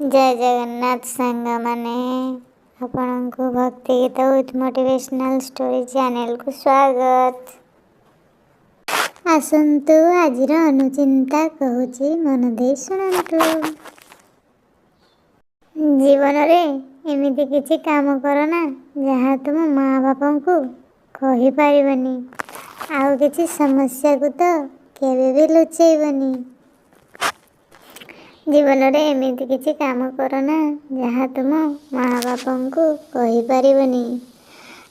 जय जगन्नाथ सांग माने आपणको भक्ति गीत विथ मोटिवेशनल स्टोरी चैनल को स्वागत। आसंतु आजिर अनुचिंता कहूची मन दे शुणंतु। जीवन रे एमिति किछि काम करना जहाँ तुम माँ बापा को कहि पारिबनी, आउ किछि समस्या को तो केबे भी लुचेइबनी। जीवन रे एमिति किछि काम करना जहाँ तुम माँ बापा को कहि पारिबनी,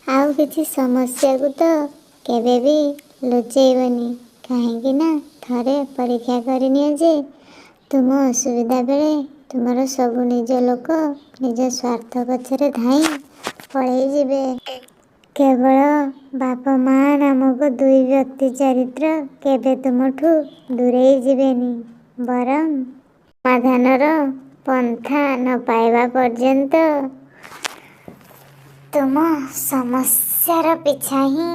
आउ किछि समस्या को तो केबे भी लुचेइबनी। काहेकि ना थरे परीक्षा करनिए जे तुम असुविधा बेले तुमर सबु निज लोक निज स्वार्थ पछरे धाई पळेई जिबे। केवल बाप माँ नामक दुई व्यक्ति चरित्र केबे तुमठू दूरेई जिबेनी, बरं समाधानर पंथा न पाइबा पर्यंत तुम समस्यार पिछा ही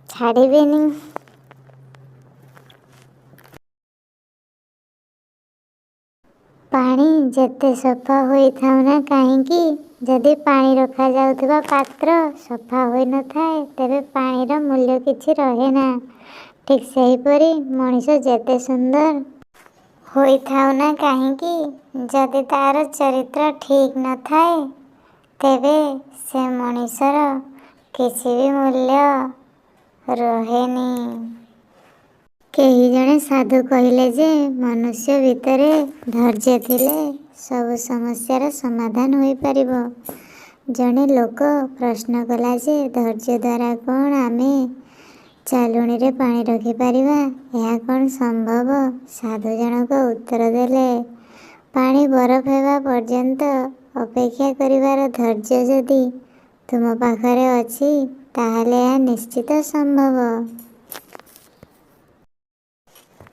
छाड़िबेनी। पानी जेते सफा होई थाउ ना काहेकि जदि पानी रखा जाउथिबा पात्र सफा होई न थाए तेबे पानीर मूल्य किछि रहे ना। ठीक सेहीपरि मनीष जेते सुंदर होई थाउ ना काहेकि जदि तार चरित्र ठीक न थाए तेबे से मनीषर किछि भी मूल्य रहेनी। केही जणे साधु कहिले जे मनुष्य भितरे धैर्य थिले सब समस्यार समाधान होई परिबो। जणे लोक प्रश्न कला जे धैर्य द्वारा कौन आमे चालुणी रे पानी रखी पारिबा, यह कौन संभव? साधु जनक उत्तर देले, पानी बरफ हेबा पर्यंत अपेक्षा करिवार धैर्य जदि तुम पाखरे अछि ताहाले यह निश्चित संभव।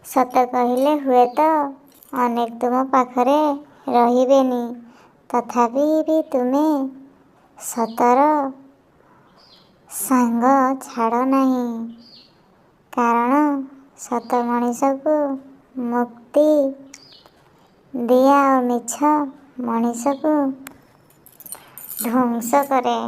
सत कहिले हुए तो अनेक तुम पाखरे रहिबेनी, तथापि भी तुमे सतर सांग छाड़ नहीं, कारण सत मनीष को मुक्ति दिया और मिछ मनीष को ध्वंस करे।